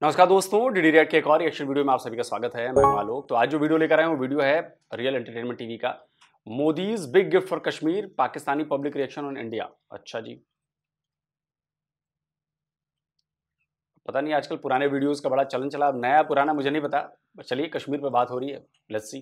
नमस्कार दोस्तों, DD react के एक और रिएक्शन वीडियो में आप सभी का स्वागत है। मैं आलोक। तो आज जो वीडियो लेकर आए हैं वो वीडियो है रियल एंटरटेनमेंट टीवी का, Modi's big gift for Kashmir, Pakistani public reaction on India. अच्छा जी, पता नहीं आजकल पुराने वीडियोस का बड़ा चलन चला, नया पुराना मुझे नहीं पता। चलिए, कश्मीर पे बात हो रही है, लेट्स सी।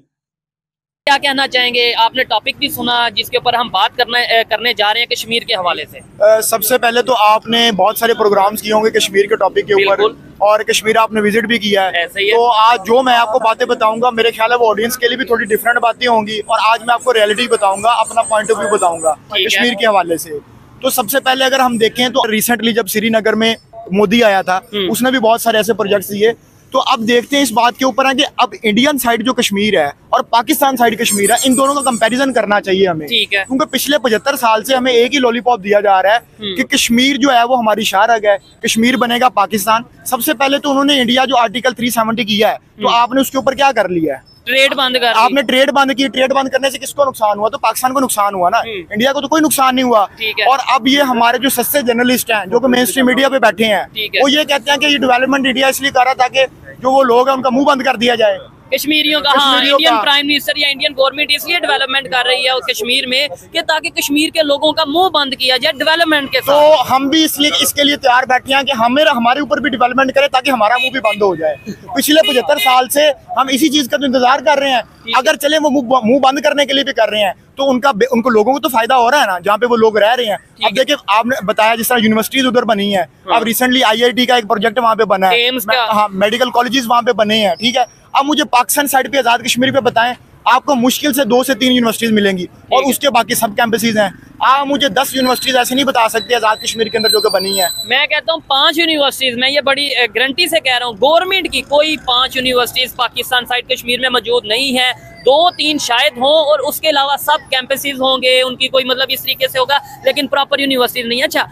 क्या कहना चाहेंगे? आपने टॉपिक भी सुना जिसके ऊपर हम बात करने जा रहे हैं कश्मीर के हवाले से। सबसे पहले तो आपने बहुत सारे प्रोग्राम्स किए होंगे कश्मीर के टॉपिक के ऊपर, और कश्मीर आपने विजिट भी किया है। ऐसे ही है। तो आज जो मैं आपको बातें बताऊंगा, मेरे ख्याल है वो ऑडियंस के लिए भी थोड़ी डिफरेंट बातें होंगी, और आज मैं आपको रियलिटी बताऊंगा, अपना पॉइंट ऑफ व्यू बताऊंगा कश्मीर के हवाले से। तो सबसे पहले अगर हम देखें तो रिसेंटली जब श्रीनगर में मोदी आया था, उसने भी बहुत सारे ऐसे प्रोजेक्ट्स दिए। तो अब देखते हैं इस बात के ऊपर है कि अब इंडियन साइड जो कश्मीर है और पाकिस्तान साइड कश्मीर है, इन दोनों का कंपैरिजन करना चाहिए हमें। ठीक है। क्योंकि पिछले 75 साल से हमें एक ही लॉलीपॉप दिया जा रहा है कि कश्मीर जो है वो हमारी शाहरग है, कश्मीर बनेगा पाकिस्तान। सबसे पहले तो उन्होंने इंडिया जो आर्टिकल 370 किया है, तो आपने उसके ऊपर क्या कर लिया है? ट्रेड बंद कर आपने ट्रेड बंद की। ट्रेड बंद करने से किसको नुकसान हुआ? तो पाकिस्तान को नुकसान हुआ ना, इंडिया को तो कोई नुकसान नहीं हुआ। और अब ये हमारे जो सस्ते जर्नलिस्ट हैं जो कि मेन स्ट्रीम मीडिया पे बैठे हैं, वो ये कहते हैं कि ये डेवलपमेंट इंडिया इसलिए कर रहा था कि जो वो लोग हैं उनका मुंह बंद कर दिया जाए कश्मीरियों का। हाँ, इंडियन प्राइम मिनिस्टर या इंडियन गवर्नमेंट इसलिए डेवलपमेंट कर रही है और कश्मीर में कि ताकि कश्मीर के लोगों का मुंह बंद किया जाए डेवलपमेंट के साथ। तो हम भी इसलिए इसके लिए तैयार बैठे हैं कि हमारे ऊपर भी डेवलपमेंट करे ताकि हमारा मुंह भी बंद हो जाए। पिछले 75 साल से हम इसी चीज का तो इंतजार कर रहे हैं। अगर चले वो मुंह बंद करने के लिए भी कर रहे हैं तो उनको लोगों को तो फायदा हो रहा है ना, जहाँ पे वो लोग रह रहे हैं। अब देखिए, आपने बताया जिस तरह यूनिवर्सिटीज उधर बनी है, अब रिसेंटली IIT का एक प्रोजेक्ट वहाँ पे बना है, हाँ, मेडिकल कॉलेजेस वहाँ पे बने हैं। ठीक है, अब मुझे पाकिस्तान साइड पे आजाद कश्मीर पे बताएं, आपको मुश्किल से 2 से 3 यूनिवर्सिटीज मिलेंगी और उसके बाकी सब कैंपसेस हैं। आप मुझे 10 यूनिवर्सिटीज ऐसे नहीं बता सकते आजाद कश्मीर के अंदर जो कि बनी है। मैं कहता हूँ 5 यूनिवर्सिटीज, मैं ये बड़ी गारंटी से कह रहा हूँ, गवर्नमेंट की कोई 5 यूनिवर्सिटीज पाकिस्तान साइड कश्मीर में मौजूद नहीं है। 2-3 शायद हों और उसके अलावा सब कैंपसेस होंगे, उनकी कोई मतलब इस तरीके से होगा, लेकिन प्रॉपर यूनिवर्सिटीज नहीं। अच्छा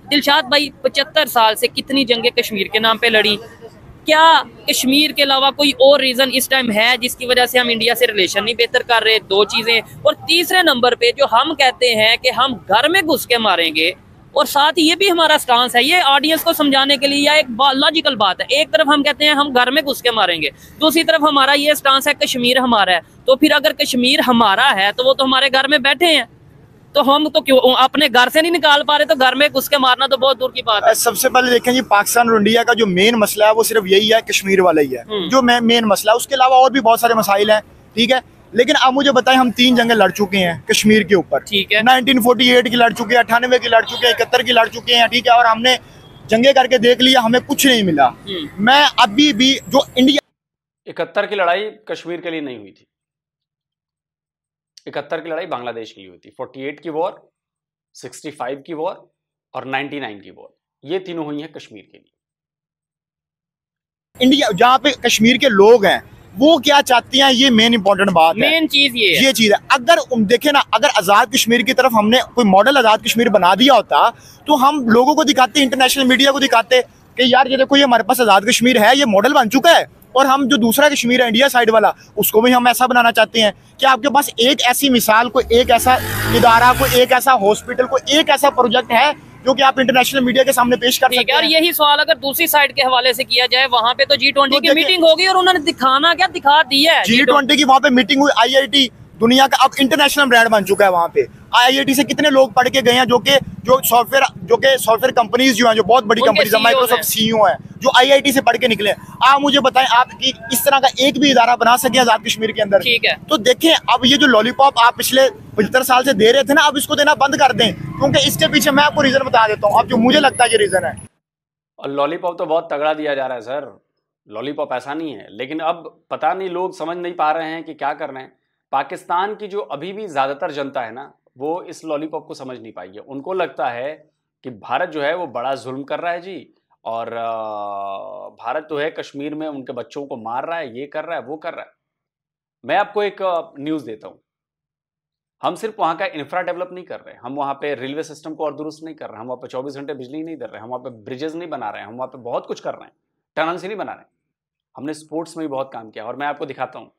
दिलशाद भाई, 75 साल से कितनी जंगें कश्मीर के नाम पे लड़ी, क्या कश्मीर के अलावा कोई और रीजन इस टाइम है जिसकी वजह से हम इंडिया से रिलेशन नहीं बेहतर कर रहे? 2 चीजें। और तीसरे नंबर पे जो हम कहते हैं कि हम घर में घुस के मारेंगे, और साथ ही ये भी हमारा स्टांस है, ये ऑडियंस को समझाने के लिए या एक लॉजिकल बात है। एक तरफ हम कहते हैं हम घर में घुस के मारेंगे, दूसरी तरफ हमारा ये स्टांस है कश्मीर हमारा है। तो फिर अगर कश्मीर हमारा है तो वो तो हमारे घर में बैठे हैं, तो हम तो क्यों अपने घर से नहीं निकाल पा रहे? तो घर में घुस के मारना तो बहुत दूर की बात है। सबसे पहले देखें जी, पाकिस्तान और इंडिया का जो मेन मसला है वो सिर्फ यही है, कश्मीर वाला ही है जो मेन मसला है। उसके अलावा और भी बहुत सारे मसाइल हैं। ठीक है, लेकिन अब मुझे बताएं, हम 3 जंगें लड़ चुके हैं कश्मीर के ऊपर। ठीक है, 1948 की लड़ चुके हैं, 98 की लड़ चुके हैं, 71 की लड़ चुके हैं। ठीक है, और हमने जंगे करके देख लिया, हमें कुछ नहीं मिला। मैं अभी भी जो इंडिया 71 की लड़ाई कश्मीर के लिए नहीं हुई थी, 71 की लड़ाई बांग्लादेश के लिए हुई थी। 48 की वॉर, 65 की वॉर और 99 की वॉर, ये तीनों हुई हैं कश्मीर के लिए। इंडिया जहाँ पे कश्मीर के लोग हैं वो क्या चाहते हैं, ये मेन इंपॉर्टेंट बात है। मेन चीज ये चीज है। अगर देखे ना, अगर आजाद कश्मीर की तरफ हमने कोई मॉडल आजाद कश्मीर बना दिया होता तो हम लोगों को दिखाते, इंटरनेशनल मीडिया को दिखाते कि यार ये देखो, ये हमारे पास आजाद कश्मीर है, ये मॉडल बन चुका है। और हम जो दूसरा कश्मीर है इंडिया साइड वाला, उसको भी हम ऐसा बनाना चाहते हैं कि आपके पास एक ऐसी मिसाल, को एक ऐसा इदारा, को एक ऐसा हॉस्पिटल, को एक ऐसा प्रोजेक्ट है जो कि आप इंटरनेशनल मीडिया के सामने पेश कर सकते हैं। और यही सवाल अगर दूसरी साइड के हवाले से किया जाए, वहां पे तो G20 की मीटिंग होगी और उन्होंने दिखाना क्या दिखा दिया है। G20 की वहां पे मीटिंग हुई, IIT दुनिया का अब इंटरनेशनल ब्रांड बन चुका है। वहां पे IIT से कितने लोग पढ़ के गए हैं, जो सॉफ्टवेयर कंपनीज जो हैं, जो बहुत बड़ी कंपनीज है, माइक्रोसॉफ्ट CEO हैं, जो IIT से पढ़ के निकले। आप मुझे बताएं, आप कि इस तरह का एक भी इदारा बना सके आजाद कश्मीर के अंदर? ठीक है। तो देखें, अब ये जो लॉलीपॉप आप पिछले 75 साल से दे रहे थे ना, अब इसको देना बंद कर दें, क्योंकि इसके पीछे मैं आपको रीजन बता देता हूँ। अब जो मुझे लगता है ये रीजन है। और लॉलीपॉप तो बहुत तगड़ा दिया जा रहा है सर, लॉलीपॉप ऐसा नहीं है। लेकिन अब पता नहीं लोग समझ नहीं पा रहे हैं कि क्या कर रहे हैं। पाकिस्तान की जो अभी भी ज़्यादातर जनता है ना, वो इस लॉलीपॉप को समझ नहीं पाई है। उनको लगता है कि भारत जो है वो बड़ा जुल्म कर रहा है जी, और भारत जो है कश्मीर में उनके बच्चों को मार रहा है, ये कर रहा है, वो कर रहा है। मैं आपको एक न्यूज़ देता हूँ। हम सिर्फ वहाँ का इंफ्रा डेवलप नहीं कर रहे, हम वहाँ पे रेलवे सिस्टम को और दुरुस्त नहीं कर रहे, हम वहाँ पे 24 घंटे बिजली नहीं दे रहे, हम वहाँ पे ब्रिजेस नहीं बना रहे हैं, हम वहाँ पे बहुत कुछ कर रहे हैं, टनल्स ही नहीं बना रहे। हमने स्पोर्ट्स में भी बहुत काम किया। और मैं आपको दिखाता हूँ,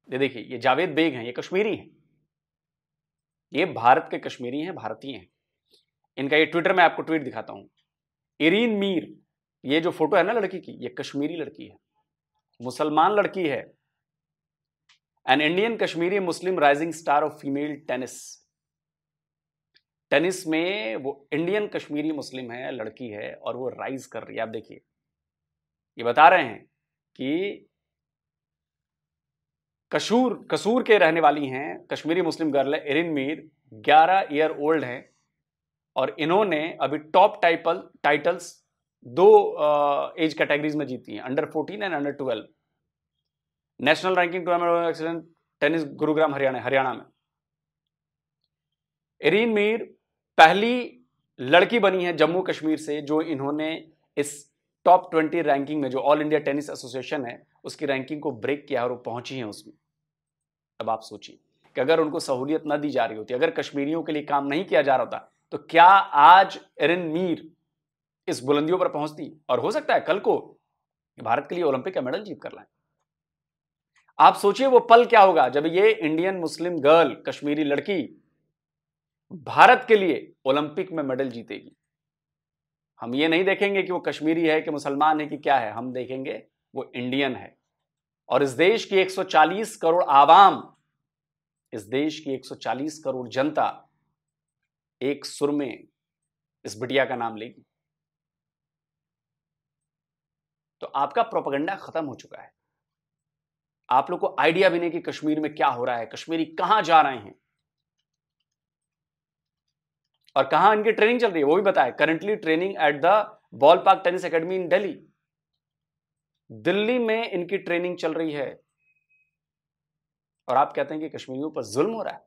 ये देखिए, ये जावेद बेग हैं, ये कश्मीरी हैं, ये भारत के कश्मीरी हैं, भारतीय हैं। इनका ये ट्विटर में आपको ट्वीट दिखाता हूँ। इरीन मीर ये जो फोटो है ना लड़की की, ये कश्मीरी लड़की है, मुसलमान लड़की है। An Indian Kashmiri Muslim rising star of female tennis. Tennis में वो इंडियन कश्मीरी मुस्लिम है, लड़की है, और वो राइज कर रही है। आप देखिए, ये बता रहे हैं कि कसूर के रहने वाली हैं, कश्मीरी मुस्लिम गर्ल है, एरिन मीर, 11 ईयर ओल्ड है, और इन्होंने अभी टॉप टाइटल्स 2 एज कैटेगरीज में जीती हैं, under 14 and under 12। National ranking tournament tennis Gurugram Haryana में। एरिन मीर पहली लड़की बनी है जम्मू कश्मीर से जो इन्होंने इस टॉप 20 रैंकिंग में, जो ऑल इंडिया टेनिस एसोसिएशन है उसकी रैंकिंग को ब्रेक किया और वो पहुंची है उसमें। अब आप सोचिए कि अगर उनको सहूलियत न दी जा रही होती, अगर कश्मीरियों के लिए काम नहीं किया जा रहा होता, तो क्या आज एरिन मीर इस बुलंदियों पर पहुंचती? और हो सकता है कल को भारत के लिए ओलंपिक का मेडल जीत कर लाएं। आप सोचिए वो पल क्या होगा जब ये इंडियन मुस्लिम गर्ल, कश्मीरी लड़की, भारत के लिए ओलंपिक में मेडल जीतेगी। हम ये नहीं देखेंगे कि वो कश्मीरी है कि मुसलमान है कि क्या है, हम देखेंगे वो इंडियन है। और इस देश की 140 करोड़ आवाम, इस देश की 140 करोड़ जनता एक सुर में इस बिटिया का नाम लेगी। तो आपका प्रोपेगेंडा खत्म हो चुका है। आप लोग को आइडिया भी नहीं कि कश्मीर में क्या हो रहा है, कश्मीरी कहां जा रहे हैं और कहां इनकी ट्रेनिंग चल रही है, वो भी बताएं। Currently training at the ball park tennis academy in Delhi. Delhi में इनकी ट्रेनिंग चल रही है और आप कहते हैं कि कश्मीरियों पर जुल्म हो रहा है।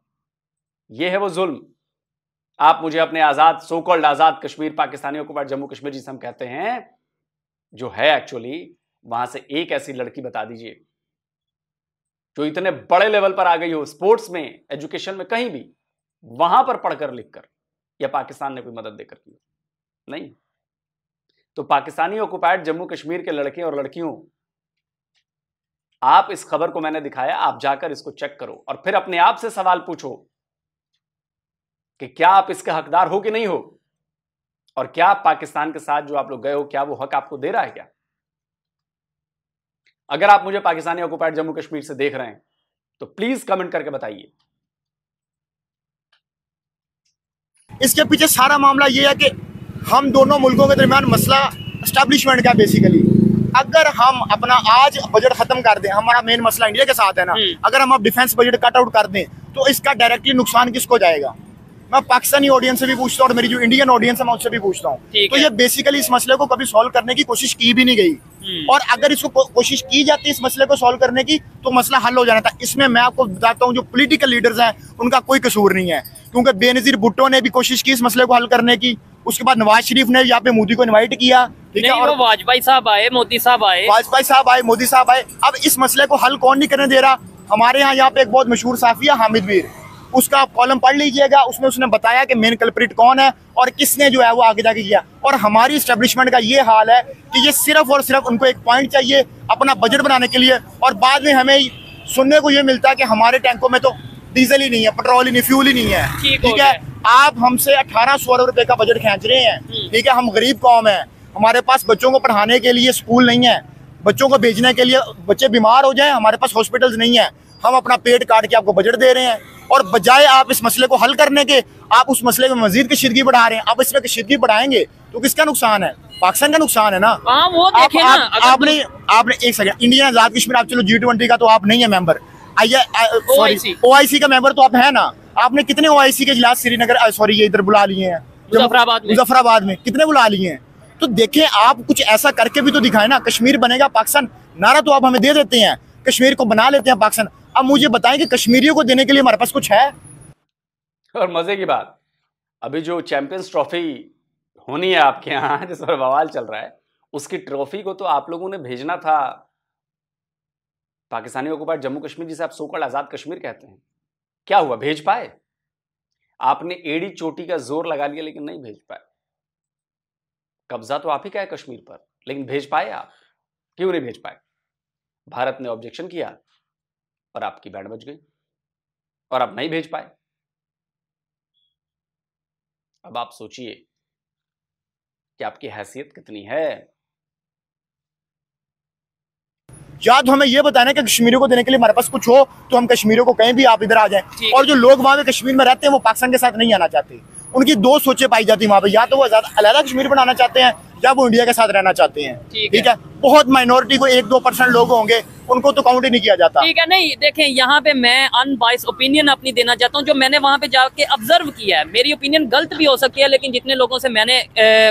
यह है वो जुल्म। आप मुझे अपने आजाद, सो कॉल्ड आजाद कश्मीर, पाकिस्तानियों को जम्मू कश्मीर जिसे हम कहते हैं, जो है एक्चुअली वहां से एक ऐसी लड़की बता दीजिए जो इतने बड़े लेवल पर आ गई हो, स्पोर्ट्स में, एजुकेशन में, कहीं भी, वहां पर पढ़कर लिखकर, या पाकिस्तान ने कोई मदद देकर की? नहीं। तो पाकिस्तानी ऑक्युपाइड जम्मू कश्मीर के लड़के और लड़कियों, आप इस खबर को मैंने दिखाया, आप जाकर इसको चेक करो और फिर अपने आप से सवाल पूछो कि क्या आप इसके हकदार हो कि नहीं हो, और क्या पाकिस्तान के साथ जो आप लोग गए हो, क्या वो हक आपको दे रहा है क्या? अगर आप मुझे पाकिस्तानी ऑक्युपाइड जम्मू कश्मीर से देख रहे हैं तो प्लीज कमेंट करके बताइए। इसके पीछे सारा मामला ये है कि हम दोनों मुल्कों के दरमियान मसला एस्टैब्लिशमेंट का बेसिकली। अगर हम अपना आज बजट खत्म कर दें, हमारा मेन मसला इंडिया के साथ है ना, अगर हम अब डिफेंस बजट कट आउट कर दें तो इसका डायरेक्टली नुकसान किसको जाएगा? मैं पाकिस्तानी ऑडियंस से भी पूछता हूँ और मेरी जो इंडियन ऑडियंस है मैं उससे भी पूछता हूँ। तो ये बेसिकली इस मसले को कभी सॉल्व करने की कोशिश की भी नहीं गई, और अगर इसको कोशिश की जाती इस मसले को सॉल्व करने की तो मसला हल हो जाना था। इसमें मैं आपको बताता हूँ जो पॉलिटिकल लीडर्स हैं उनका कोई कसूर नहीं है, क्योंकि बेनजीर भुट्टो ने भी कोशिश की इस मसले को हल करने की, उसके बाद नवाज शरीफ ने यहाँ पे मोदी को इन्वाइट किया, ठीक है, और वाजपेयी साहब आए, मोदी साहब आए, वाजपेयी साहब आए, मोदी साहब आए। अब इस मसले को हल कौन नहीं करने दे रहा? हमारे यहाँ पे एक बहुत मशहूर साफी है हामिद मीर, उसका आप कॉलम पढ़ लीजिएगा, उसमें उसने बताया कि मेन कल्प्रिट कौन है और किसने जो है वो आगे जाके किया। और हमारी एस्टेब्लिशमेंट का ये हाल है कि ये सिर्फ और सिर्फ उनको एक पॉइंट चाहिए अपना बजट बनाने के लिए, और बाद में हमें सुनने को ये मिलता है कि हमारे टैंकों में तो डीजल ही नहीं है, पेट्रोल ही नहीं, फ्यूल ही नहीं है, ठीक है। आप हमसे 1800 अरब रुपए का बजट खींच रहे हैं, ठीक है, हम गरीब कौम है, हमारे पास बच्चों को पढ़ाने के लिए स्कूल नहीं है, बच्चों को भेजने के लिए, बच्चे बीमार हो जाए हमारे पास हॉस्पिटल्स नहीं है, हम अपना पेट काट के आपको बजट दे रहे हैं, और बजाय आप इस मसले को हल करने के आप उस मसले में मजीद कशीदगी बढ़ा रहे हैं। आप इसमें कशीदगी बढ़ाएंगे तो किसका नुकसान है? पाकिस्तान का नुकसान है ना। वो देखें ना, आपने एक सेकंड, इंडियन आजाद कश्मीर, आप चलो G20 का तो आप नहीं है मेंबर, OIC का मेंबर तो आप है ना। आपने कितने OIC के इजलास श्रीनगर, सॉरी ये इधर बुला लिए हैं, मुजफ्फराबाद में कितने बुला लिए हैं? तो देखें आप कुछ ऐसा करके भी तो दिखाए ना। कश्मीर बनेगा पाकिस्तान नारा तो आप हमें दे देते हैं, कश्मीर को बना लेते हैं पाकिस्तान। अब मुझे बताएं कि कश्मीरियों को देने के लिए हमारे पास कुछ है? और मजे की बात, अभी जो चैंपियंस ट्रॉफी होनी है आपके यहाँ, जिस पर बवाल चल रहा है, उसकी ट्रॉफी को तो आप लोगों ने भेजना था पाकिस्तानी ऑक्युपाइड जम्मू कश्मीर, जिसे आप सोकॉल्ड आजाद कश्मीर कहते हैं। क्या हुआ, भेज पाए? आपने एड़ी चोटी का जोर लगा लिया लेकिन नहीं भेज पाए। कब्जा तो आप ही का है कश्मीर पर, लेकिन भेज पाए आप? क्यों नहीं भेज पाए? भारत ने ऑब्जेक्शन किया और आपकी बैंड बज गई और आप नहीं भेज पाए। अब आप सोचिए कि आपकी हैसियत कितनी है या तो हमें ये बताना है कि कश्मीरियों को देने के लिए हमारे पास कुछ हो तो हम कश्मीरियों को कहीं भी आप इधर आ जाएं। और जो लोग वहाँ पे कश्मीर में रहते हैं वो पाकिस्तान के साथ नहीं आना चाहते, उनकी दो सोचें पाई जाती है वहाँ पे, या तो वो अलग कश्मीर बनाना चाहते हैं या वो इंडिया के साथ रहना चाहते हैं। ठीक है, बहुत माइनॉरिटी को 1-2% लोग होंगे, उनको तो काउंट ही नहीं किया जाता। ठीक है, नहीं देखें यहाँ पे मैं अनबाइस ओपिनियन अपनी देना चाहता हूँ। जो मैंने वहाँ पे जाके ऑब्जर्व किया है, मेरी ओपिनियन गलत भी हो सकती है, लेकिन जितने लोगों से मैंने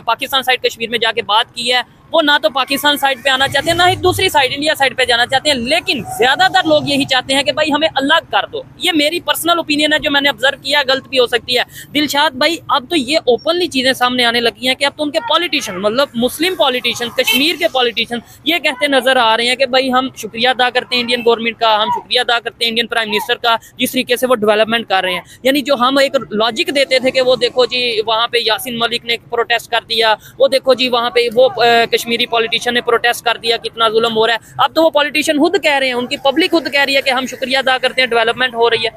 पाकिस्तान साइड कश्मीर में जाके बात की है वो ना तो पाकिस्तान साइड पे आना चाहते हैं ना ही दूसरी साइड इंडिया साइड पे जाना चाहते हैं, लेकिन ज्यादातर लोग यही चाहते हैं कि भाई हमें अलग कर दो। ये मेरी पर्सनल ओपिनियन है जो मैंने ऑब्जर्व किया, गलत भी हो सकती है। दिलशाद भाई, अब तो ये ओपनली चीजें सामने आने लगी हैं कि अब तो उनके पॉलिटिशियन, मतलब मुस्लिम पॉलिटिशियन, कश्मीर के पॉलिटिशियन ये कहते नजर आ रहे हैं कि भाई हम शुक्रिया अदा करते हैं इंडियन गवर्नमेंट का, हम शुक्रिया अदा करते हैं इंडियन प्राइम मिनिस्टर का, जिस तरीके से वो डेवलपमेंट कर रहे हैं। यानी जो हम एक लॉजिक देते थे कि वो देखो जी वहाँ पे यासीन मलिक ने प्रोटेस्ट कर दिया, वो देखो जी वहाँ पे वो कश्मीरी पॉलिटिशियन ने प्रोटेस्ट कर दिया, कितना जुल्म हो रहा है। अब तो वो पॉलिटिशियन खुद कह रहे हैं, उनकी पब्लिक खुद कह रही है कि हम शुक्रिया अदा करते हैं, डेवलपमेंट हो रही है।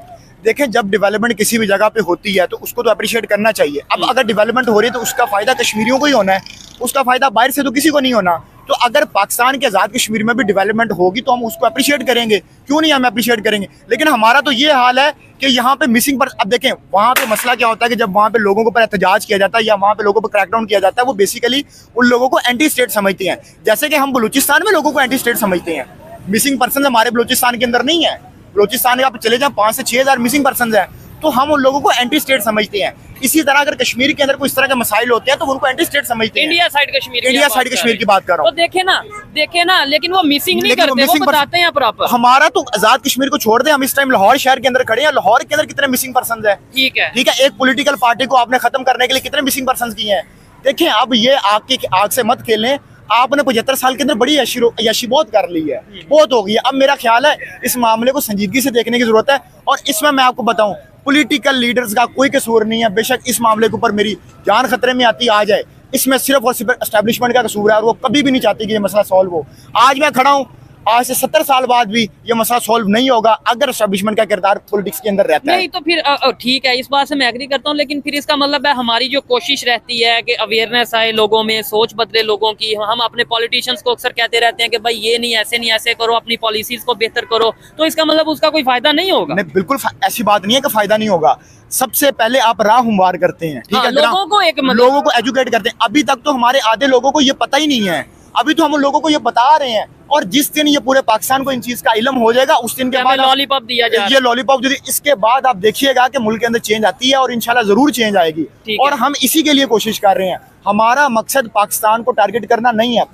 देखें, जब डेवलपमेंट किसी भी जगह पे होती है तो उसको तो अप्रिशिएट करना चाहिए। अब अगर डेवलपमेंट हो रही है तो उसका फायदा कश्मीरियों को ही होना है, उसका फायदा बाहर से तो किसी को नहीं होना। तो अगर पाकिस्तान के आज़ाद कश्मीर में भी डेवलपमेंट होगी तो हम उसको अप्रिशिएट करेंगे, क्यों नहीं हम अप्रिशिएट करेंगे। लेकिन हमारा तो ये हाल है कि यहाँ पे मिसिंग पर, अब देखें वहाँ पे मसला क्या होता है कि जब वहाँ पे लोगों के ऊपर एहतजाज किया जाता है या वहाँ पे लोगों पर क्रैकडाउन किया जाता है, वो बेसिकली उन लोगों को एंटी स्टेट समझते हैं, जैसे कि हम बलूचिस्तान में लोगों को एंटी स्टेट समझते हैं। मिसिंग पर्सन हमारे बलूचिस्तान के अंदर नहीं है, बलूचिस्तान में आप चले जाए 5 से 6 हज़ार मिसिंग पर्सन है, तो हम उन लोगों को एंटी स्टेट समझते हैं। इसी तरह अगर कश्मीर के अंदर कोई इस तरह के मसाइल होते हैं तो उनको एंटी स्टेट समझते हैं। इंडिया साइड कश्मीर की बात कर रहा हूँ। तो देखे ना, लेकिन वो मिसिंग नहीं करते, वो बताते हैं प्रॉपर। हमारा तो आजाद कश्मीर को छोड़ दे, हम इस टाइम लाहौर शहर के अंदर खड़े हैं, लाहौर के अंदर कितने मिसिंग पर्सन है। ठीक है, एक पॉलिटिकल पार्टी को आपने खत्म करने के लिए कितने मिसिंग पर्सन किए हैं। देखें, अब ये आग से मत खेलें। आपने 75 साल के अंदर बड़ी यशी बहुत कर ली है, बहुत हो गई है। अब मेरा ख्याल है इस मामले को संजीदगी से देखने की जरूरत है। और इसमें मैं आपको बताऊं, पॉलिटिकल लीडर्स का कोई कसूर नहीं है। बेशक इस मामले के ऊपर मेरी जान खतरे में आती आ जाए, इसमें सिर्फ और सिर्फ एस्टेब्लिशमेंट का कसूर है और वो कभी भी नहीं चाहती कि ये मसला सॉल्व हो। आज मैं खड़ा हूँ, आज से 70 साल बाद भी ये मसला सॉल्व नहीं होगा अगर एस्टेब्लिशमेंट का किरदार पॉलिटिक्स के अंदर रहता है। नहीं तो फिर ठीक है, इस बात से मैं एग्री करता हूँ, लेकिन फिर इसका मतलब है हमारी जो कोशिश रहती है कि अवेयरनेस आए लोगों में, सोच बदले लोगों की। हम अपने पॉलिटिशियंस को अक्सर कहते रहते हैं कि भाई ये नहीं, ऐसे करो, अपनी पॉलिसीज को बेहतर करो, तो इसका मतलब उसका कोई फायदा नहीं होगा। नहीं, बिल्कुल ऐसी बात नहीं है कि फायदा नहीं होगा। सबसे पहले आप राह हमवार करते हैं, ठीक है, लोगों को एजुकेट करते हैं। अभी तक तो हमारे आधे लोगों को ये पता ही नहीं है, अभी तो हम उन लोगों को ये बता रहे हैं। और जिस दिन ये पूरे पाकिस्तान को इन चीज का इल्म हो जाएगा, उस दिन के बाद लॉलीपॉप दिया जाए, ये लॉलीपॉप जो इसके बाद आप देखिएगा कि मुल्क के अंदर चेंज आती है और इंशाल्लाह जरूर चेंज आएगी। और हम इसी के लिए कोशिश कर रहे हैं। हमारा मकसद पाकिस्तान को टारगेट करना नहीं है,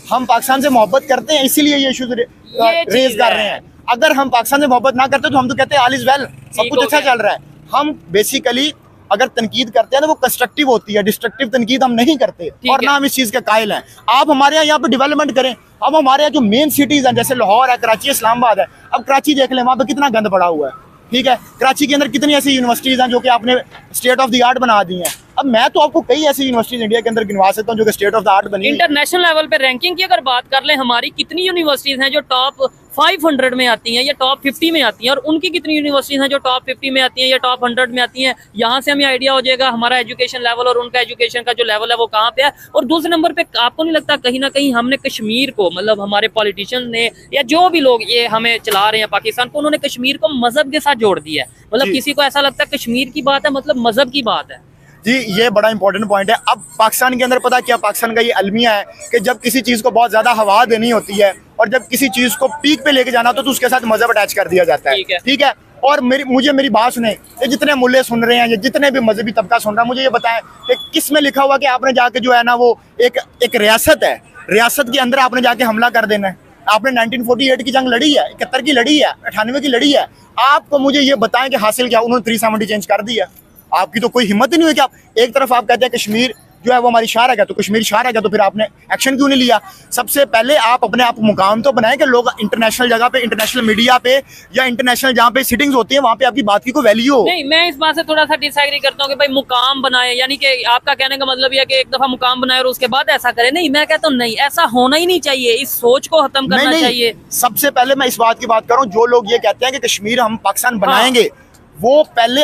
हम पाकिस्तान से मोहब्बत करते हैं, इसीलिए ये इश्यूज रेज कर रहे हैं। अगर हम पाकिस्तान से मोहब्बत ना करते तो हम तो कहते हैं ऑल इज वेल, सब कुछ अच्छा चल रहा है। हम बेसिकली अगर तनकीद करते हैं ना वो कंस्ट्रक्टिव होती है, डिस्ट्रक्टिव तनकीद हम नहीं करते और ना हम इस चीज के कायल हैं। आप हमारे यहाँ पे डेवलपमेंट करें। अब हमारे यहाँ जो मेन सिटीज हैं जैसे लाहौर है, कराची, इस्लामाबाद है। अब कराची देख लें, वहाँ पे कितना गंद पड़ा हुआ है, ठीक है। कराची के अंदर कितनी ऐसी यूनिवर्सिटीज हैं जो कि आपने स्टेट ऑफ द आर्ट बना दी हैं। अब मैं तो आपको कई ऐसी यूनिवर्सिटीज इंडिया के अंदर गिनवा सकता हूँ जो कि स्टेट ऑफ द आर्ट बनी। इंटरनेशनल लेवल पे रैंकिंग की अगर बात कर लें, हमारी कितनी यूनिवर्सिटीज हैं जो टॉप 500 में आती हैं या टॉप 50 में आती हैं, और उनकी कितनी यूनिवर्सिटीज हैं जो टॉप 50 में आती हैं या टॉप 100 में आती हैं। यहाँ से हमें आइडिया हो जाएगा हमारा एजुकेशन लेवल और उनका एजुकेशन का जो लेवल है वो कहाँ पे है। और दूसरे नंबर पे आपको नहीं लगता कहीं ना कहीं हमने कश्मीर को, मतलब हमारे पॉलिटिशियन ने या जो भी लोग ये हमें चला रहे हैं पाकिस्तान को, उन्होंने कश्मीर को मजहब के साथ जोड़ दिया है। मतलब किसी को ऐसा लगता है कश्मीर की बात है मतलब मजहब की बात है। जी, ये बड़ा इंपॉर्टेंट पॉइंट है। अब पाकिस्तान के अंदर पता क्या, पाकिस्तान का ये अलमिया है कि जब किसी चीज़ को बहुत ज़्यादा हवा देनी होती है और जब किसी चीज़ को पीक पे लेके जाना होता है तो उसके साथ मजहब अटैच कर दिया जाता है, ठीक है। और मेरी बात सुने, ये जितने मुल्ले सुन रहे हैं, ये जितने भी मजहबी तबका सुन रहा है, मुझे ये बताएं कि किस में लिखा हुआ कि आपने जाके जो है ना वो एक रियासत है, रियासत के अंदर आपने जाके हमला कर देना है। आपने 1948 की जंग लड़ी है, 71 की लड़ी है, 98 की लड़ी है। आपको मुझे ये बताएं कि हासिल क्या, उन्होंने 370 चेंज कर दिया। आपकी तो कोई हिम्मत ही नहीं हुई कि आप एक तरफ आप कहते हैं कश्मीर जो है वो हमारी शार है, तो कश्मीर शार है, तो फिर आपने एक्शन क्यों नहीं लिया। सबसे पहले आप अपने आप मुकाम तो बनाएं कि लोग इंटरनेशनल जगह पे, इंटरनेशनल मीडिया पे या इंटरनेशनल जहाँ पे सिटिंग्स होती है वहाँ पे आपकी बात की कोई वैल्यू हो। नहीं, मैं इस बात से थोड़ा सा डिसएग्री करता हूँ कि भाई मुकाम बनाए, यानी कि आपका कहने का मतलब यह कि एक दफा मुकाम बनाए और उसके बाद ऐसा करे। नहीं, मैं कहता हूँ नहीं, ऐसा होना ही नहीं चाहिए, इस सोच को खत्म करना चाहिए। सबसे पहले मैं इस बात की बात करूँ, जो लोग ये कहते हैं कि कश्मीर हम पाकिस्तान बनाएंगे, वो पहले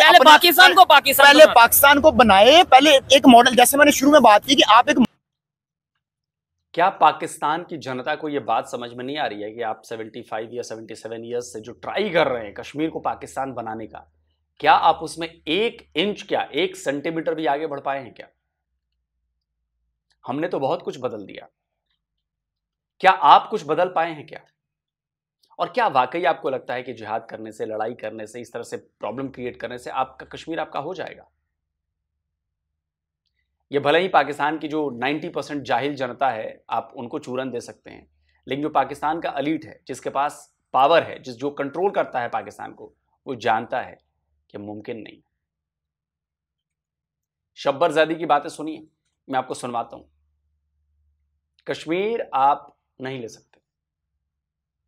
पाकिस्तान को बनाए। पहले एक मॉडल, जैसे मैंने शुरू में बात की कि आप एक क्या पाकिस्तान की जनता को यह बात समझ में नहीं आ रही है कि आप 75 या 77 ईयर्स से जो ट्राई कर रहे हैं कश्मीर को पाकिस्तान बनाने का, क्या आप उसमें 1 इंच, क्या 1 सेंटीमीटर भी आगे बढ़ पाए हैं? क्या हमने तो बहुत कुछ बदल दिया, क्या आप कुछ बदल पाए हैं क्या? और क्या वाकई आपको लगता है कि जिहाद करने से, लड़ाई करने से, इस तरह से प्रॉब्लम क्रिएट करने से आपका कश्मीर आपका हो जाएगा? ये भले ही पाकिस्तान की जो 90% जाहिल जनता है आप उनको चूरन दे सकते हैं, लेकिन जो पाकिस्तान का एलीट है, जिसके पास पावर है, जो कंट्रोल करता है पाकिस्तान को, वो जानता है कि मुमकिन नहीं। शब्बर ज़ैदी की बातें सुनिए, मैं आपको सुनवाता हूं। कश्मीर आप नहीं ले सकते,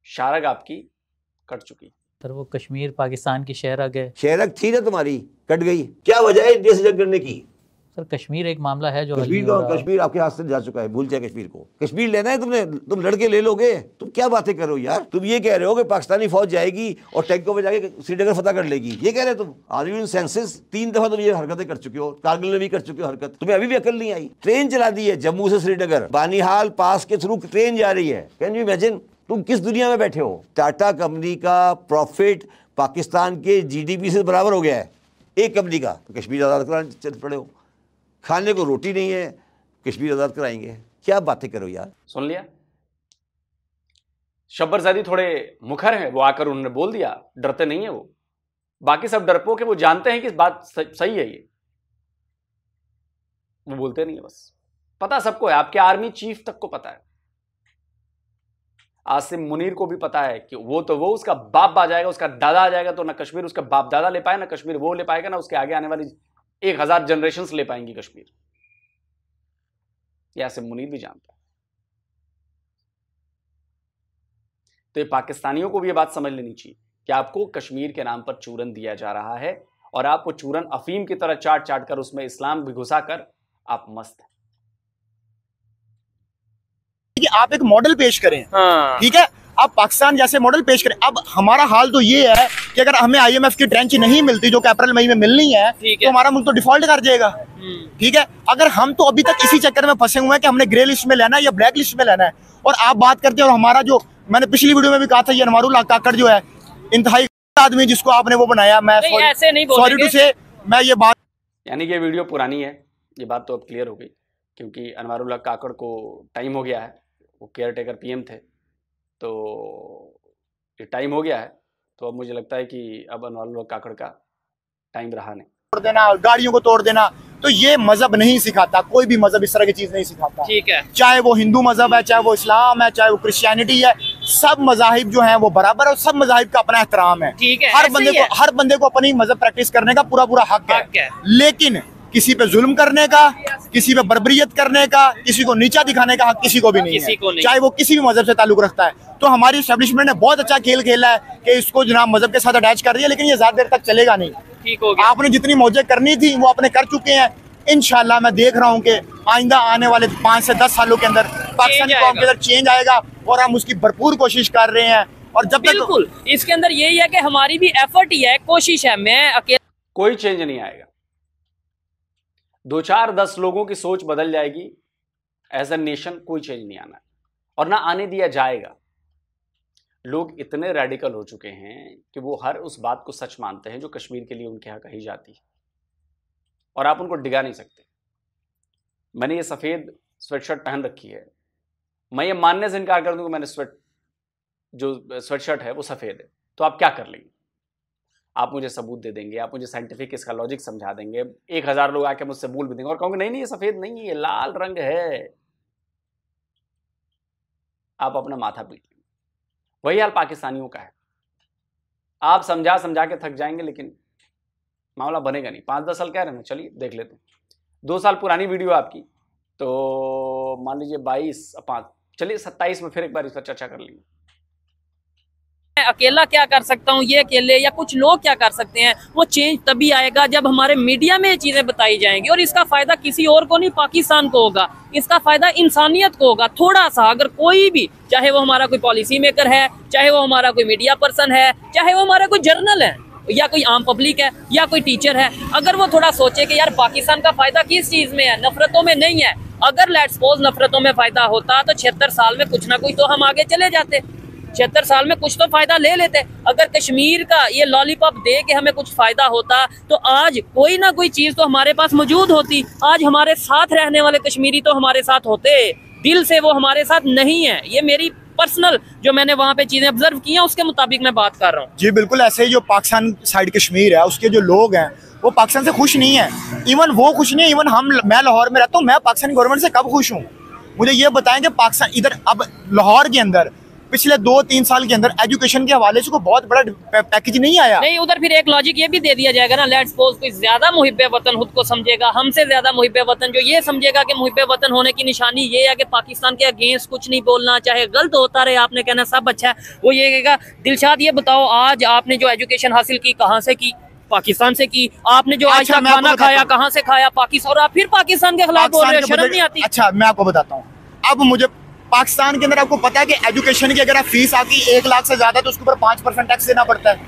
शारग आपकी कट चुकी। सर वो कश्मीर पाकिस्तान की शहरग है। शहरग थी ना तुम्हारी, कट गई। क्या वजह है देश जंग करने की? सर कश्मीर एक मामला है जो कश्मीर आपके हाथ से जा चुका है, भूल जाए कश्मीर को। कश्मीर लेना है तुमने, तुम लड़के ले लोगे। तुम क्या बातें कर रहे हो यार? तुम ये कह रहे हो कि पाकिस्तानी फौज जाएगी और टैंकों में जाके श्रीनगर फतह कर लेगी, ये कह रहे हो तुम? Are you in senses? 3 दफा तुम ये हरकतें कर चुके हो, कारगिल में भी कर चुके हो हरकत, तुम्हें अभी भी अकल नहीं आई। ट्रेन चला दी है जम्मू से श्रीनगर, बानीहाल पास के थ्रू ट्रेन जा रही है। Can you imagine? तुम किस दुनिया में बैठे हो? टाटा कंपनी का प्रॉफिट पाकिस्तान के जीडीपी से बराबर हो गया है, एक कंपनी का। तो कश्मीर आज़ाद कराने चल पड़े हो। खाने को रोटी नहीं है, कश्मीर आज़ाद कराएंगे। क्या बातें करो यार। सुन लिया? शब्बर ज़ैदी थोड़े मुखर हैं, वो आकर उन्होंने बोल दिया, डरते नहीं है वो। बाकी सब डरपोक है, वो जानते हैं कि इस बात सही है, ये वो बोलते नहीं है। बस पता सबको है, आपके आर्मी चीफ तक को पता है, आसिम मुनीर को भी पता है कि वो उसका बाप आ जाएगा, उसका दादा आ जाएगा तो ना कश्मीर उसका बाप दादा ले पाए, ना कश्मीर वो ले पाएगा, ना उसके आगे आने वाली 1000 जनरेशंस ले पाएंगी कश्मीर। ये आसिम मुनीर भी जानता है। तो ये पाकिस्तानियों को भी ये बात समझ लेनी चाहिए कि आपको कश्मीर के नाम पर चूरन दिया जा रहा है और आप वो चूरन अफीम की तरह चाट चाट कर उसमें इस्लाम भी घुसा कर आप मस्त हैं। आप एक मॉडल पेश करें, ठीक है, आप पाकिस्तान जैसे मॉडल पेश करें। अब हमारा हाल तो ये है कि अगर हमें आईएमएफ की ट्रेंच नहीं मिलती जो कि अप्रैल मई में मिलनी है, तो हमारा मुल्क तो डिफॉल्ट कर जाएगा। ठीक है, अगर हम तो अभी तक इसी चक्कर में फंसे हुए हैं कि हमने ग्रे लिस्ट में लेना है या ब्लैक लिस्ट में लेना है, और आप बात करते हैं। और हमारा जो मैंने पिछली वीडियो में भी कहा था, ये अनवारुल काकड़ जो है इंतहाई आदमी जिसको आपने वो बनाया, मैं सॉरी टू से मैं ये बात, यानी कि वीडियो पुरानी है, ये बात तो अब क्लियर हो गई, क्योंकि अनवारुल काकड़ को टाइम हो गया है, वो केयर टेकर पीएम थे, तो ये टाइम हो गया है। तो अब मुझे लगता है कि अब अनवारुल काकड़ का टाइम रहा नहीं। तोड़ देना, गाड़ियों को तोड़ देना, तो ये मजहब नहीं सिखाता, कोई भी मजहब इस तरह की चीज नहीं सिखाता। ठीक है, चाहे वो हिंदू मजहब है, चाहे वो इस्लाम है, चाहे वो क्रिश्चियनिटी है, सब मजाहिब जो हैं वो बराबर है और सब मजाहिब का अपना एहतराम है। ठीक है, हर बंदे को अपनी मजहब प्रैक्टिस करने का पूरा हक है। लेकिन किसी पे जुल्म करने का, किसी पे बर्बरियत करने का, किसी को नीचा दिखाने का हक किसी को भी नहीं है, चाहे वो किसी भी मजहब से ताल्लुक रखता है। तो हमारी एस्टेब्लिशमेंट ने बहुत अच्छा खेल खेला है कि इसको जनाब मजहब के साथ अटैच कर रही है, लेकिन ये ज्यादा देर तक चलेगा नहीं। ठीक हो गया, आपने जितनी मौजें करनी थी वो आपने कर चुके हैं। इंशाल्लाह मैं देख रहा हूँ कि आइंदा आने वाले 5 से 10 सालों के अंदर पाकिस्तानी कौम के अंदर चेंज आएगा और हम उसकी भरपूर कोशिश कर रहे हैं। और जब तक बिल्कुल इसके अंदर यही है कि हमारी भी एफर्ट ही है, कोशिश है। मैं अकेला कोई चेंज नहीं आएगा, 2-4-10 लोगों की सोच बदल जाएगी, एज ए नेशन कोई चेंज नहीं आना और ना आने दिया जाएगा। लोग इतने रेडिकल हो चुके हैं कि वो हर उस बात को सच मानते हैं जो कश्मीर के लिए उनके यहाँ कही जाती है, और आप उनको डिगा नहीं सकते। मैंने ये सफ़ेद स्वेटशर्ट पहन रखी है, मैं ये मानने से इनकार कर दूं कि मैंने जो स्वेटशर्ट है वो सफ़ेद है, तो आप क्या कर लेंगे? आप मुझे सबूत दे देंगे, आप मुझे साइंटिफिक इसका लॉजिक समझा देंगे, 1000 लोग आके मुझसे बोल भी देंगे और कहूँगे नहीं नहीं ये सफ़ेद नहीं है, ये लाल रंग है। आप अपना माथा पीट लेंगे। वही हाल पाकिस्तानियों का है, आप समझा समझा के थक जाएंगे, लेकिन मामला बनेगा नहीं। 5-10 साल कह रहे हैं, चलिए देख लेते हैं। 2 साल पुरानी वीडियो आपकी, तो मान लीजिए 22-5, चलिए 27 में फिर एक बार इस पर चर्चा कर लेंगे। अकेला क्या कर सकता हूँ, ये अकेले या कुछ लोग क्या कर सकते हैं, वो चेंज तभी आएगा जब हमारे मीडिया में ये चीजें बताई जाएंगी। और इसका फायदा किसी और को नहीं, पाकिस्तान को होगा। इसका फायदा इंसानियत को होगा। थोड़ा सा अगर कोई भी, चाहे वो हमारा कोई पॉलिसी मेकर है, चाहे वो हमारा कोई मीडिया पर्सन है, चाहे वो हमारा कोई जर्नल है, या कोई आम पब्लिक है, या कोई टीचर है, अगर वो थोड़ा सोचे कि यार पाकिस्तान का फायदा किस चीज में है, नफरतों में नहीं है, अगर लेट्स सपोज नफरतों में फायदा होता तो 76 साल में कुछ ना कुछ तो हम आगे चले जाते, 76 साल में कुछ तो फायदा ले लेते। अगर कश्मीर का ये लॉलीपॉप दे के हमें कुछ फायदा होता तो आज कोई ना कोई चीज तो हमारे पास मौजूद होती। आज हमारे साथ रहने वाले कश्मीरी तो हमारे साथ होते, दिल से वो हमारे साथ नहीं है। ये मेरी पर्सनल जो मैंने वहां पे चीजें ऑब्जर्व की हैं उसके मुताबिक मैं बात कर रहा हूँ। जी बिल्कुल, ऐसे ही जो पाकिस्तान साइड कश्मीर है उसके जो लोग हैं वो पाकिस्तान से खुश नहीं है। इवन वो खुश नहीं है, इवन मैं लाहौर में रहता हूँ, मैं पाकिस्तानी गवर्नमेंट से कब खुश हूँ? मुझे ये बताएं कि पाकिस्तान इधर अब लाहौर के अंदर पिछले 2-3 साल के अंदर एजुकेशन के हवाले से कोई बहुत बड़ा पैकेज नहीं आया। नहीं, उधर फिर एक लॉजिक ये भी दे दिया जाएगा ना, लेट्स सपोज कोई ज्यादा मुहिब्बे वतन खुद को समझेगा, हमसे ज्यादा मुहिब्बे वतन जो ये समझेगा कि मुहिब्बे वतन होने की निशानी ये है कि पाकिस्तान के अगेंस्ट कुछ नहीं बोलना, चाहे गलत होता रहे, आपने कहना सब अच्छा है, वो ये कहेगा दिलशाद ये बताओ आज आपने जो एजुकेशन हासिल की कहाँ से की? पाकिस्तान से की। आपने जो आज तक खाना खाया कहाँ से खाया? पाकिस्तान। और आप फिर पाकिस्तान के खिलाफ बोल रहे हो, शर्म नहीं आती? अच्छा मैं आपको बताता हूँ, अब मुझे पाकिस्तान के अंदर आपको पता है कि एजुकेशन की अगर आप फीस आती 1 लाख से ज्यादा तो उसके ऊपर 5% टैक्स देना पड़ता है।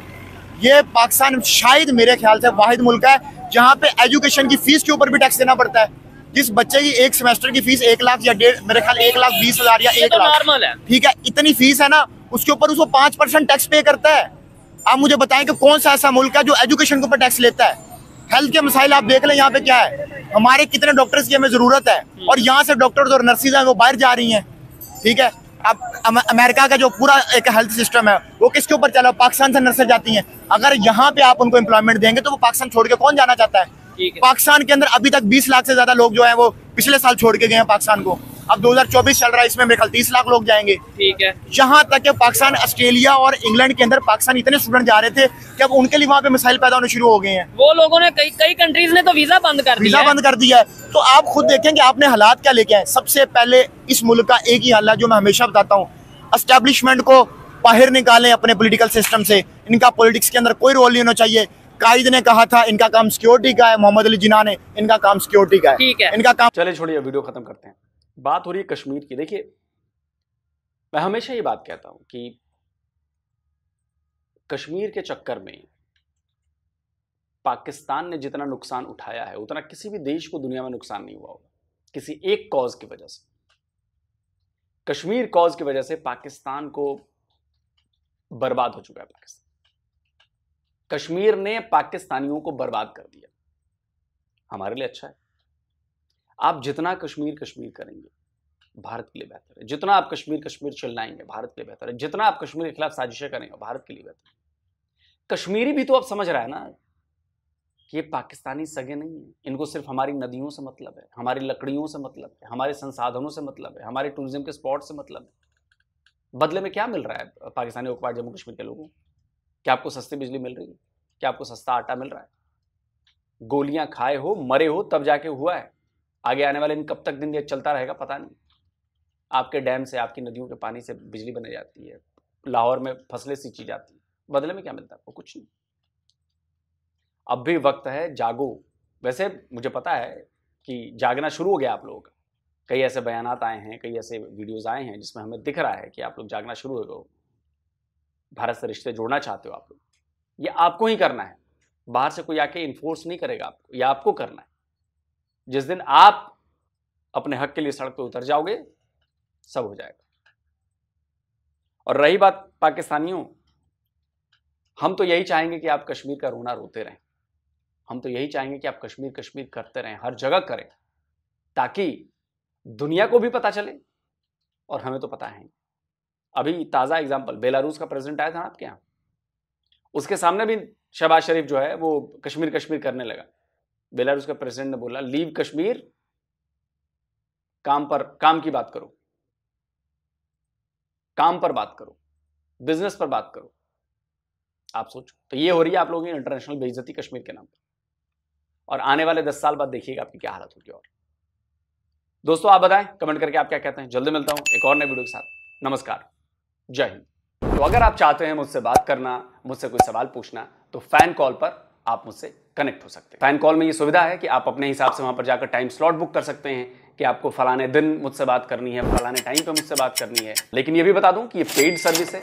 ये पाकिस्तान शायद मेरे ख्याल से वाहिद मुल्क है जहाँ पे एजुकेशन की फीस के ऊपर भी टैक्स देना पड़ता है। जिस बच्चे की एक सेमेस्टर की फीस 1 लाख या मेरे ख्याल 1,20,000 या 1 लाख नॉर्मल है, ठीक है, इतनी फीस है ना, उसके ऊपर उसको 5% टैक्स पे करता है। आप मुझे बताएं कि कौन सा ऐसा मुल्क है जो एजुकेशन के ऊपर टैक्स लेता है? हेल्थ के मसाइल आप देख लें यहाँ पे क्या है, हमारे कितने डॉक्टर्स की हमें जरूरत है और यहाँ से डॉक्टर्स और नर्सेज हैं वो बाहर जा रही हैं, ठीक है। अब अमेरिका का जो पूरा एक हेल्थ सिस्टम है वो किसके ऊपर चला? पाकिस्तान से नर्सेज जाती हैं। अगर यहाँ पे आप उनको एम्प्लॉयमेंट देंगे तो वो पाकिस्तान छोड़ के कौन जाना चाहता है? पाकिस्तान के अंदर अभी तक 20 लाख से ज्यादा लोग जो है वो पिछले साल छोड़ के गए हैं पाकिस्तान को। अब 2024 चल रहा है, इसमें मेरे ख्याल 30 लाख लोग जाएंगे, ठीक है। यहाँ तक कि पाकिस्तान, ऑस्ट्रेलिया और इंग्लैंड के अंदर पाकिस्तान इतने स्टूडेंट जा रहे थे कि अब उनके लिए वहाँ पे मसाइल पैदा होने शुरू हो गए हैं। वो लोगों ने कई कंट्रीज ने तो वीजा बंद कर दिया है। तो आप खुद देखें कि आपने हालात क्या लेके आए। सबसे पहले इस मुल्क का एक ही हाल है जो मैं हमेशा बताता हूँ, एस्टेब्लिशमेंट को बाहर निकालें अपने पॉलिटिकल सिस्टम से। इनका पॉलिटिक्स के अंदर कोई रोल नहीं होना चाहिए। कायद ने कहा था इनका काम सिक्योरिटी का है, मोहम्मद अली जिन्ना ने, इनका काम सिक्योरिटी का है, ठीक है, इनका काम। चलिए छोड़िए, वीडियो खत्म करते हैं। बात हो रही है कश्मीर की। देखिए मैं हमेशा ये बात कहता हूं कि कश्मीर के चक्कर में पाकिस्तान ने जितना नुकसान उठाया है उतना किसी भी देश को दुनिया में नुकसान नहीं हुआ होगा, किसी एक कॉज की वजह से। कश्मीर कॉज की वजह से पाकिस्तान को बर्बाद हो चुका है। पाकिस्तान, कश्मीर ने पाकिस्तानियों को बर्बाद कर दिया। हमारे लिए अच्छा है, आप जितना कश्मीर कश्मीर करेंगे भारत के लिए बेहतर है। जितना आप कश्मीर कश्मीर चिल्लाएंगे भारत के लिए बेहतर है। जितना आप कश्मीर के खिलाफ साजिशें करेंगे भारत के लिए बेहतर है। कश्मीरी भी तो अब समझ रहा है ना कि ये पाकिस्तानी सगे नहीं है, इनको सिर्फ हमारी नदियों से मतलब है, हमारी लकड़ियों से मतलब है, हमारे संसाधनों से मतलब है, हमारे टूरिज्म के स्पॉट से मतलब है। बदले में क्या मिल रहा है पाकिस्तानी ऑक्युपाइड जम्मू कश्मीर के लोगों को? क्या आपको सस्ती बिजली मिल रही है? क्या आपको सस्ता आटा मिल रहा है? गोलियां खाए हो, मरे हो, तब जाके हुआ है। आगे आने वाले कब तक दिन ये चलता रहेगा पता नहीं। आपके डैम से, आपकी नदियों के पानी से बिजली बनाई जाती है, लाहौर में फसलें सींची जाती है, बदले में क्या मिलता है आपको? कुछ नहीं। अब भी वक्त है, जागो। वैसे मुझे पता है कि जागना शुरू हो गया आप लोगों का। कई ऐसे बयानात आए हैं, कई ऐसे वीडियोस आए हैं जिसमें हमें दिख रहा है कि आप लोग जागना शुरू हो गए, भारत से रिश्ते जोड़ना चाहते हो आप लोग। ये आपको ही करना है, बाहर से कोई आके इन्फोर्स नहीं करेगा आपको, ये आपको करना है। जिस दिन आप अपने हक के लिए सड़क पर उतर जाओगे सब हो जाएगा। और रही बात पाकिस्तानियों, हम तो यही चाहेंगे कि आप कश्मीर का रोना रोते रहें। हम तो यही चाहेंगे कि आप कश्मीर कश्मीर करते रहें, हर जगह करें, ताकि दुनिया को भी पता चले और हमें तो पता है। अभी ताज़ा एग्जाम्पल, बेलारूस का प्रेसिडेंट आया था आपके यहाँ, उसके सामने भी शहबाज शरीफ जो है वो कश्मीर कश्मीर करने लगा। बेलारूस का प्रेसिडेंट ने बोला लीव कश्मीर, काम की बात करो, काम पर बात करो, बिजनेस पर बात करो। आप सोचो, तो ये हो रही है आप लोगों की इंटरनेशनल बेइज्जती कश्मीर के नाम पर। और आने वाले 10 साल बाद देखिएगा आपकी क्या हालत होगी। और दोस्तों आप बताएं कमेंट करके आप क्या कहते हैं। जल्दी मिलता हूं एक और नए वीडियो के साथ। नमस्कार, जय हिंद। तो अगर आप चाहते हैं मुझसे बात करना, मुझसे कोई सवाल पूछना, तो फैन कॉल पर आप मुझसे कनेक्ट हो सकते हैं। फैन कॉल में ये सुविधा है कि आप अपने हिसाब से वहां पर जाकर टाइम स्लॉट बुक कर सकते हैं कि आपको फलाने दिन मुझसे बात करनी है, फलाने टाइम पे मुझसे बात करनी है। लेकिन ये भी बता दूं कि ये पेड सर्विस है,